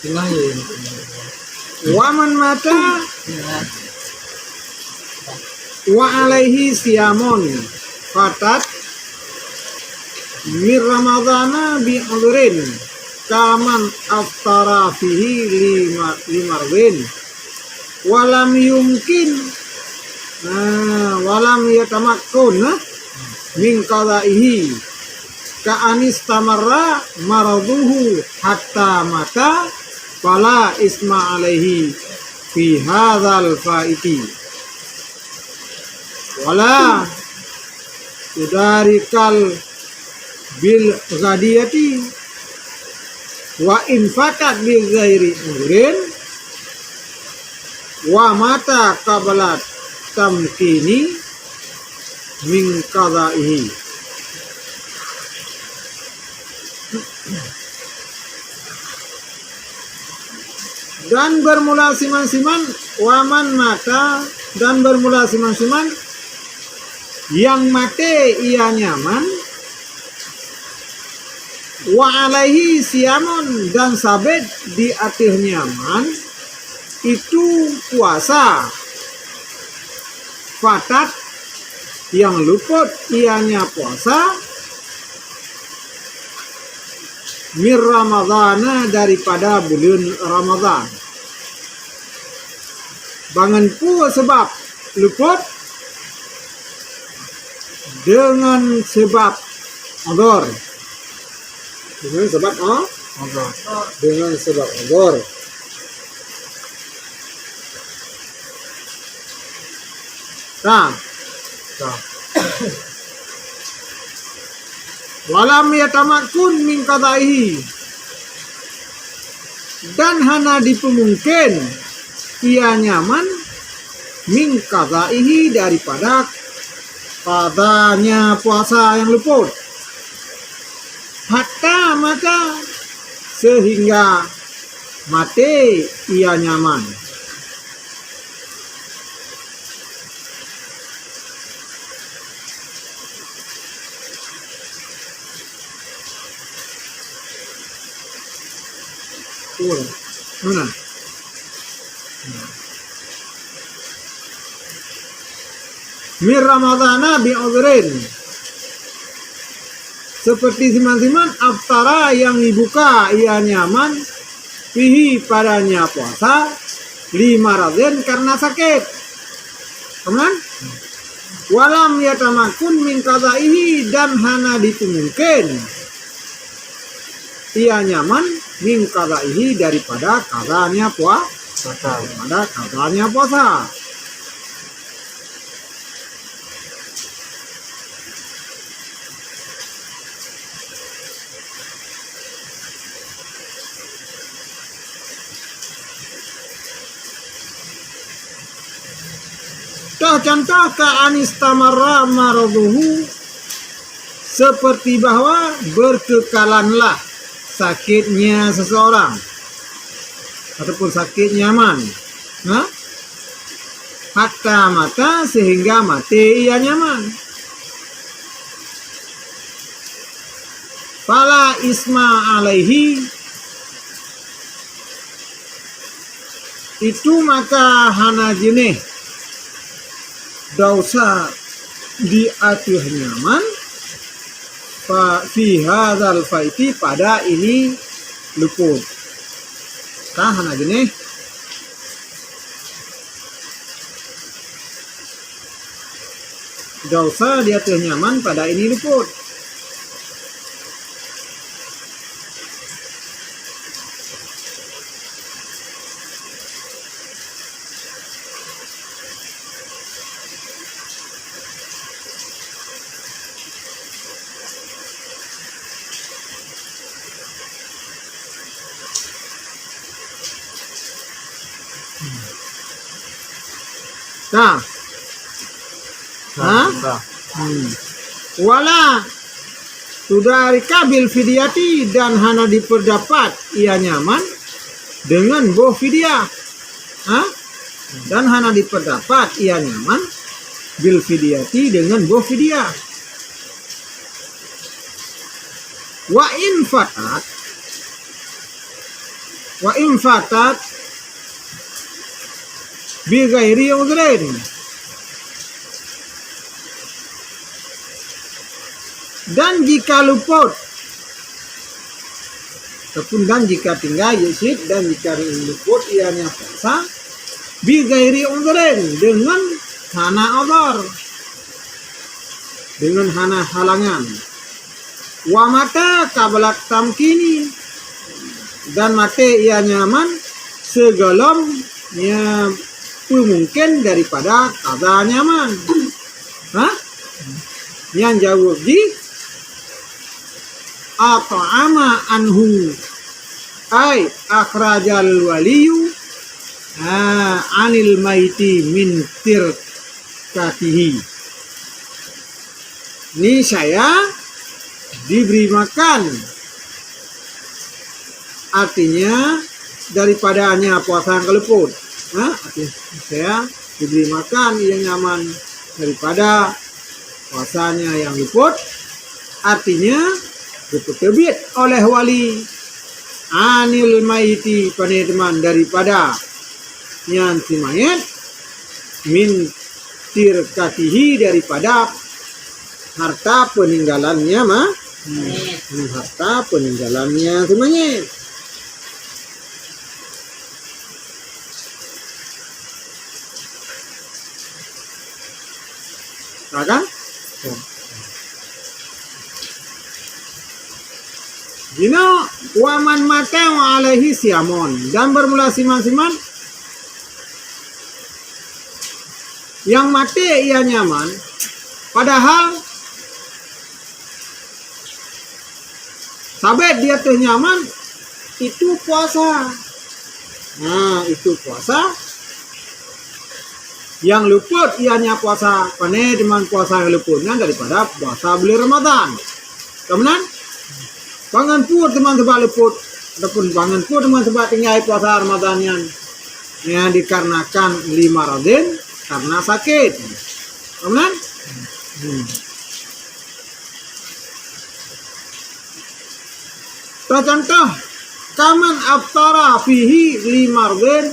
Lain. Waman mata wa alaihi siyamun fatat mir ramadhana bi udhrin kaman aftara fihi limarwin walam yumkin walam yatamakkun min qadaihi ka anis tamarra maraduhu hatta mata fala isma alaihi fi hadzal faiti wala tudarikal bil ghadiyati wa infakat bi ghairi umrin wa mata qablat tamkini min qadaihi. Dan bermula siman-siman waman mata, dan bermula siman-siman yang mati ia nyaman wa alaihi siyamun dan sabit di atas nyaman itu puasa fatat yang luput ianya puasa mir ramadhana daripada bulan Ramadan. Bangun pu sebab luput dengan sebab odor. Dengan sebab Odor. dengan sebab odor. Nah, walam yatamakun min qadaihi dan hana dipemungkin ia nyaman min qadaihi daripada padanya puasa yang luput hatta maka sehingga mati ia nyaman. Mana? Mir ramadhana bi udhrin seperti siman-siman aftara yang dibuka ia nyaman fihi padanya puasa lima radhen karena sakit. Kemudian walam yatamakun min qadaihi dan hana ditumungkin ia nyaman min qadaihi daripada qadanya puasa. Daripada qadanya puasa. Contoh ka anistamarra maraduhu seperti bahwa berkekalanlah sakitnya seseorang ataupun sakit nyaman, hatta mata sehingga mati ia nyaman. Fala isma alaihi itu maka hana jenih dosa di atas nyaman fi hadzal faiti pada ini luput. Hana jenih dosa di atas nyaman pada ini luput. Nah, wala tudari kabil fidyati dan hana diperdapat ia nyaman dengan boh fidyah, dan hana diperdapat ia nyaman bil fidyati dengan boh fidyah. Wa in fatat wa imfatat bi ghairi udhrin. Dan jika luput ataupun dan jika tinggal yusid, dan jika luput ianya puasa bi ghairi udhrin, dengan hana udhur, dengan hana halangan. Wa mata kabalak tamkini, dan mate ia nyaman segelomnya mungkin daripada kada nyaman. Yang jawab di at'ama anhu ay akhrajal waliyu anil maiti min tirkatihi. Ini saya diberi makan, artinya daripadanya puasa yang keluput. Artinya saya diberi makan yang nyaman daripada puasanya yang luput, artinya terbit oleh wali anil maiti, teman daripada yang si mayat, min tirkatihi daripada harta peninggalannya harta peninggalannya si mayat. Kan? Dino waman mata wa alaihi siamon, dan bermula siman-siman yang mati ia nyaman, padahal sabet dia tuh nyaman itu puasa. Itu puasa. Yang luput ianya puasa, pane dengan puasa yang luputnya daripada puasa bulan Ramadan. Kemudian bangun pur teman sebab luput, ataupun bangun pur teman sebab tinggal puasa Ramadan yang dikarenakan 5 radin karena sakit. Kemudian contoh kaman aftara fihi 5 radin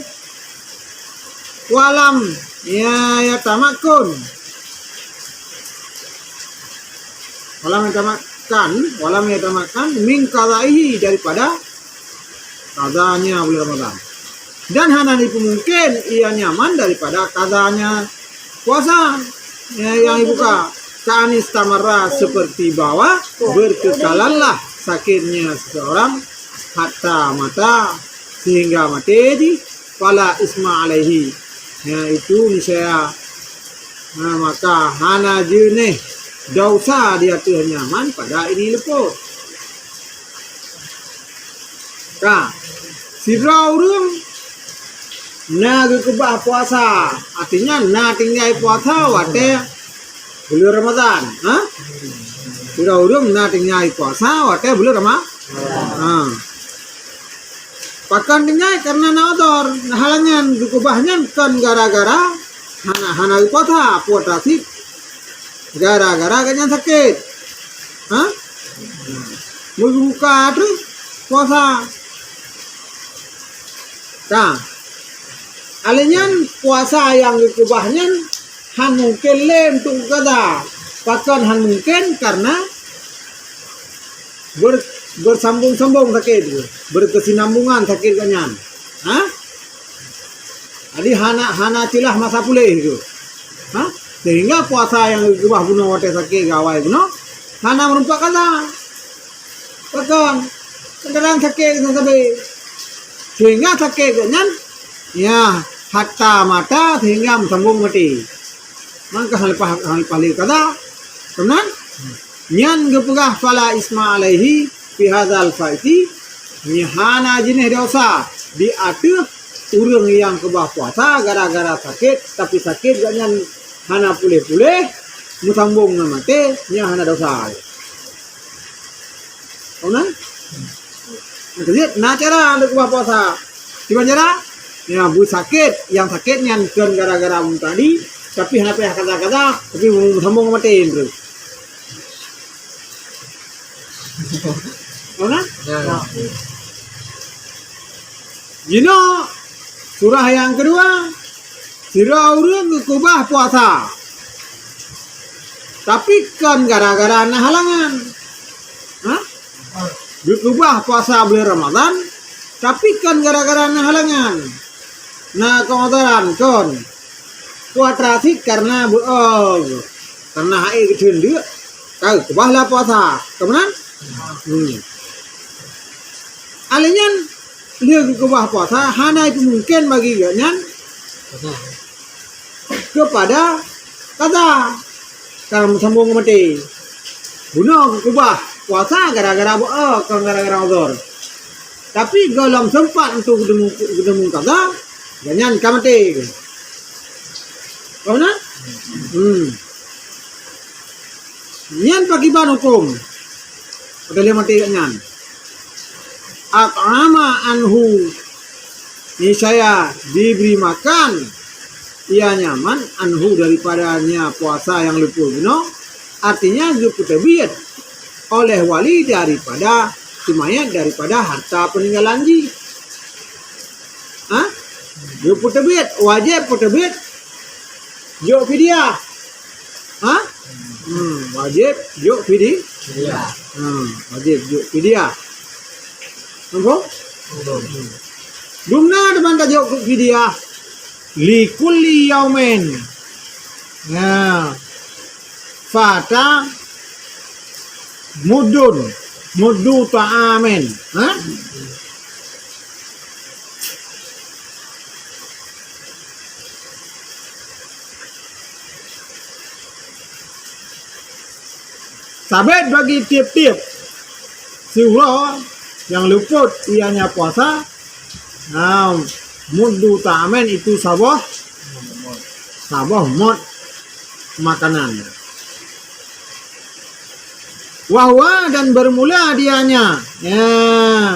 walam ya tamakun, walam yatamakan min qadaihi daripada qadanya bulan Ramadan, dan hana mungkin ia nyaman daripada qadanya puasa yang dibuka. Ka'anis tamarra, seperti bahwa berkekalanlah sakitnya seseorang hatta mata sehingga mati, fala isma alaihi, itu misalnya maka hana jenih dosa dia tuh nyaman pada ini luput. Sirau rum kebah puasa, artinya tinggal puasa wate bulan Ramadan. Sirau rum tinggal puasa wate bulan Ramadan. Pakan tinggal karena naudor, halangan kebahnya kan gara-gara hana puasa sih, gara-gara kanya sakit. Buka terus puasa. Alinyan puasa yang kebahnya han mungkin lem tung kada, pakan han mungkin karena bersambung-sambung sakit, berkesinambungan sakit kanyan. Jadi hana cilah masa pulih itu. Sehingga puasa yang kebah bunuh wate sakit gawai bunuh hana merupakan kada. Pakan kendaraan sakit sampai sehingga sakit kanyan hatta mata sehingga sambung mati. Maka hal paling kada. Kemudian nyan gepegah fala isma alaihi fi hadzal faiti, hana jenis dosa diatur urang yang kebah puasa gara-gara sakit, tapi sakit gaknya hana pulih-pulih musambung mati, hana dosa. Kemudian cara untuk kebah puasa gimana cara? Bu sakit, yang sakitnya kan gara-gara tadi, tapi hana payah kata-kata, tapi musambung mati terus. Jino surah yang kedua, sira urang kubah puasa. Tapi kan gara-gara ana halangan. Hah? Kubah puasa bulan Ramadan, tapi kan gara-gara ana halangan. Nah, kemotoran kon. Kuatrasik karena karena hai geden dia. Kau kubahlah puasa. Kemudian Alinyan dia kubah puasa hanya itu mungkin bagi ganyan kepada kata kalau sambung mati bunuh kubah puasa gara-gara kan gara-gara odor tapi golong sempat untuk ketemu kata ganyan kamati kamu nyan pagi ban hukum udah lima nyan at'ama anhu ini saya diberi makan ia nyaman anhu daripadanya puasa yang luput artinya luput tebiat oleh wali daripada semayat daripada harta peninggalan ji luput tebiat wajib tebiat yuk fidyah wajib yuk fidyah wajib yuk fidyah nampak? Dumna depan tajuk fidyah li kulli yaumin. Nah, fata muddu ta'amin. Sabit bagi tiap-tiap surah yang luput ianya puasa. Nah, muddu ta'amin itu sabah mod makanan. Wahwa dan bermula dianya. Ya.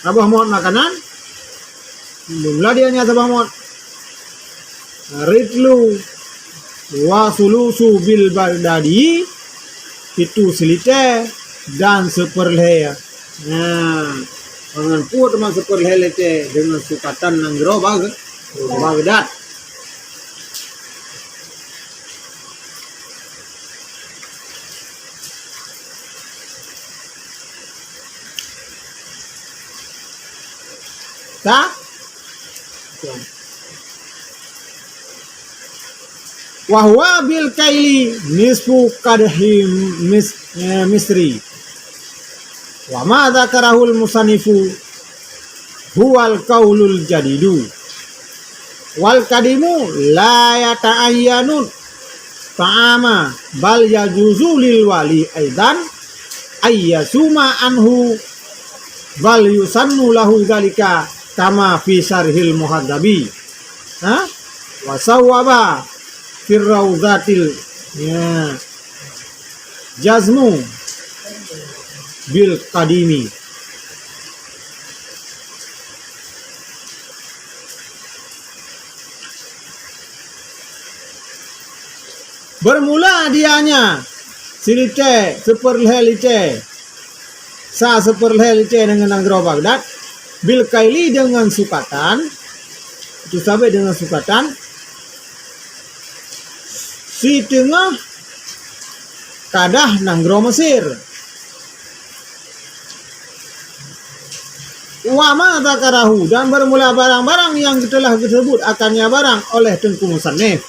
Sabah mod makanan. Bermula dianya sabah mod. Ritlu wa sulusu bil baldadi itu selite dan seperleh. Nah, dengan puat teman seperleh lete dengan sukatan nanggro Baghdad. Tak? Wahwa bil kaili nisfu kadhi misri. Wa ma dzakarahul musanifu huwal qaulul jadidu. Wal kadimu la yata'ayyanun ta'ama bal yajuzu lil wali aidan ayyasuma anhu bal yusannu lahu dzalika kama fi syarhil muhaddabi. Wa sawwaba firrauzatil jazmu bil qadimi. Bermula dianya silite seperlelite sa seperlelite dengan nanggro Baghdad bil kaili dengan sukatan itu sampai dengan sukatan si tengah kadah nanggro Mesir. Wama takarahu dan bermula barang-barang yang telah disebut akannya barang oleh tengku musannif.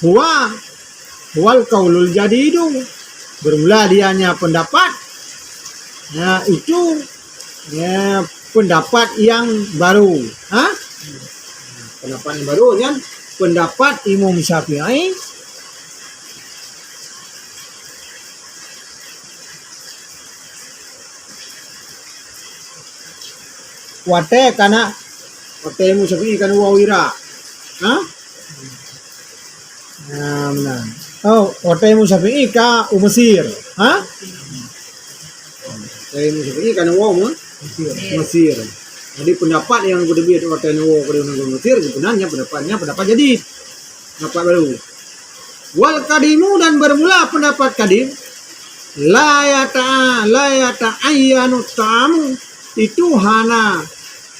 Wal qaulul jadidu bermula dianya pendapat. Nah, itu pendapat yang baru. Pendapat yang baru kan pendapat Imam Syafi'i wate kana wate Imam Syafi'i kana wawira. Benar. Oh, wate Imam Syafi'i ka Mesir. Wate Imam Syafi'i kana Mesir. Jadi pendapat yang berbeda wate Nawawi pada negara Mesir sebenarnya pendapat jadi pendapat baru. Wal kadimu dan bermula pendapat kadim la yata ayyanu ta'amu itu hana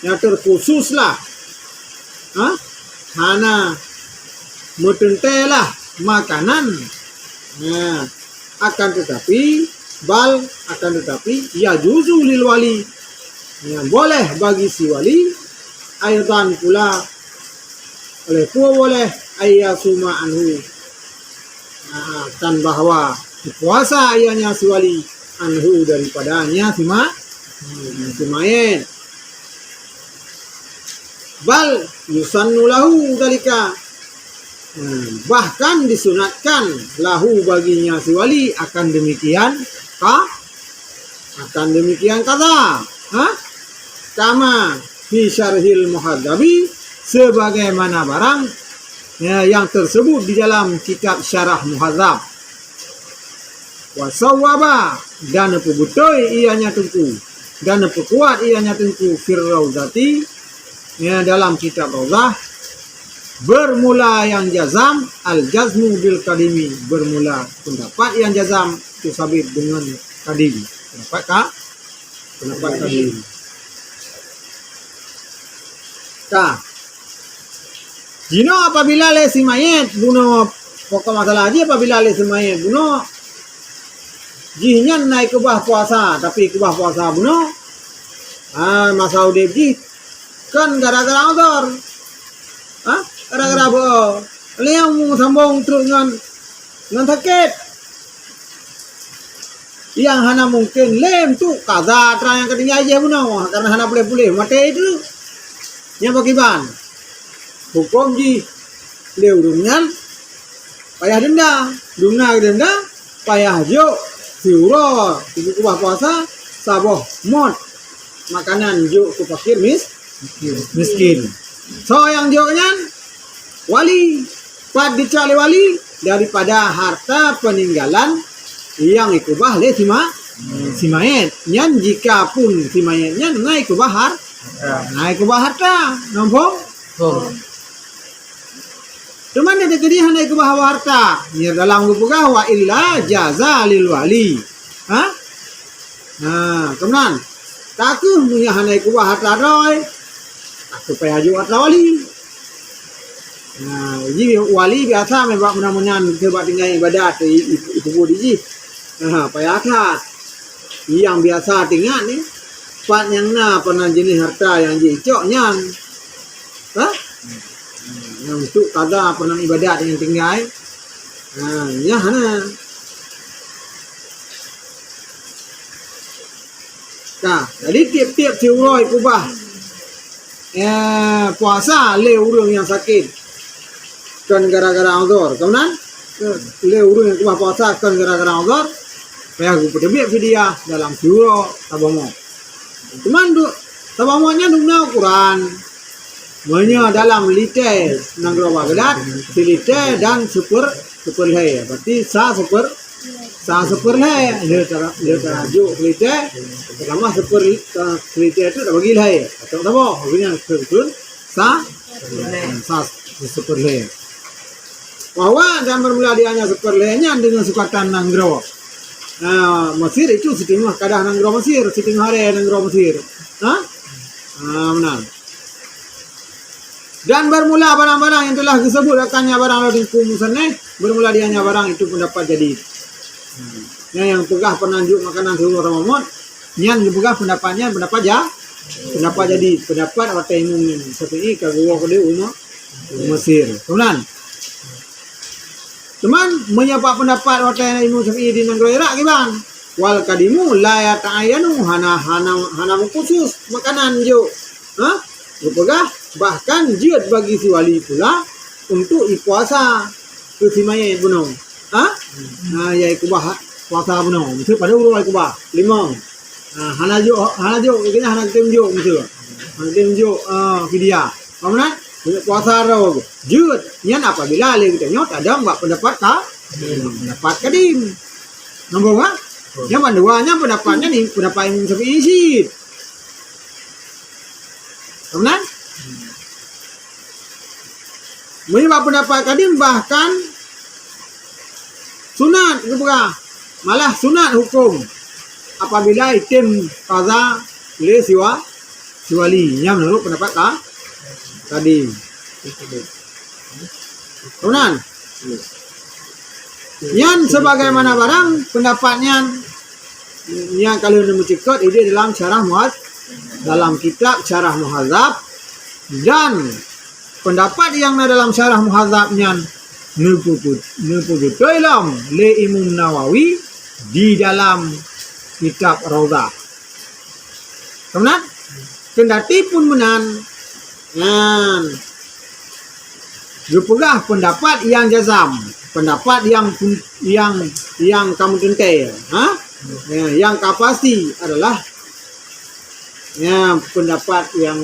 yang terkhusus lah. Hana metentelah makanan. Akan tetapi ya juzu lil wali. Boleh bagi si wali ayatan pula oleh boleh ayasuma anhu. Kan bahwa puasa ianya si wali anhu daripadanya si mayit. Bal yusannu lahu dalika. Bahkan disunatkan lahu baginya si wali akan demikian kata. Kama fi syarhil muhadzabi, sebagaimana barang yang tersebut di dalam kitab syarah muhadzab. Wa sawwaba, dan pebutoi ianya tengku, dan pekuat ianya tengku fir raudhati, dalam kitab raudhah. Bermula yang jazam al jazmu bil kadimi, bermula pendapat yang jazam itu sabit dengan kadim. Pendapat kadim. Jino apabila le si mayit bunuh, pokok masalah dia apabila le si mayit bunuh, jihnyan naik ke bah puasa, tapi ke bah puasa bunuh, masa udip jih kan gara-gara odor. Gara-gara apa? Liang mau sambung terus dengan sakit. Yang hana mungkin lem tu kaza terang yang ketinggalan aja bunuh, karena hana boleh mati itu. Yang bagiban hukum ji leu dengan payah denda payah jo siuro ibu kubah puasa saboh mod makanan jo ku fakir miskin. So yang jo nyan wali pad dicali wali daripada harta peninggalan yang ikubah le si mayit nyan, jika pun si mayitnya naik kubah harta nombong. Cuman ada kedihan naik kubah harta nyir dalam gupugah wa illa jaza lil wali. Kemudian takuh punya naik kubah harta roy supaya juga harta wali. Jadi wali biasa memang menang coba tinggal ibadat itu budi. Payah atas yang biasa tinggal ni pat yang pernah jenis harta yang jicok yang untuk kada pernah ibadat yang tinggal jadi tiap-tiap siuroi kubah puasa le urang yang sakit kan gara-gara odor. Kemudian le urang yang kubah puasa kan gara-gara odor payah aku pedebik dia dalam siuro tabomo. Cuman tabamonya dungna ukuran banyak dalam liter nanggro bagedat liter dan super le, berarti sa super le liter juk liter selama super liter itu dah bagi le atau tabo punya betul sa super le bahwa dan bermula dianya super le nya dengan sukatan nanggro. Mesir itu setengah kadang nanggro Mesir, setengah hari nanggro Mesir. Menang. Dan bermula barang-barang yang telah disebut akannya barang lading kumusane, bermula dianya barang itu pendapat jadi. Yang pegah penanjuk makanan seluruh Ramadan, yang dipegah pendapatnya pendapat jadi pendapat watai umum seperti kagua kode umum Mesir. Kemudian cuman menyapa pendapat watai umum seperti di negara Irak gimana? Wal kadimu la yata'ayanu hana khusus makanan jo. Dipegah bahkan jihad bagi si wali pula untuk puasa ke si mayit bunuh. Ya ikubah puasa bunuh. Mesti pada urut ikubah 5. Hana jo kena hana temjo mesti. Hana temjo fidyah. Kemudian puasa ro jihad nyan apabila le kita nyot ada enggak pendapat pendapat kadim. Nombor yang keduanya pendapatnya nih pendapat Imam Syafi'i sih. Kemudian menyebab pendapat kadim bahkan sunat juga malah sunat hukum apabila itim kaza le kecuali nya menurut pendapat kadim. Kemudian yan sebagaimana barang pendapatnya yang kalau mencikot ini dalam syarah dalam kitab syarah muhadzab, dan pendapat yang dalam syarah muhadzabnya dalam le Imam Nawawi di dalam kitab Raudhah. Kemudian kendati pun menan Jupugah pendapat yang jazam, pendapat yang kamu tentai, yang kapasti adalah pendapat yang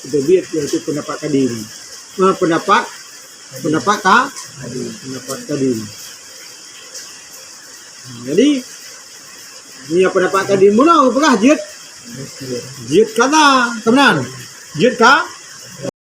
terbit, yaitu pendapat kadim, pendapat kadim. Jadi ini pendapat kadim mula pegah jid kata kemudian jid ka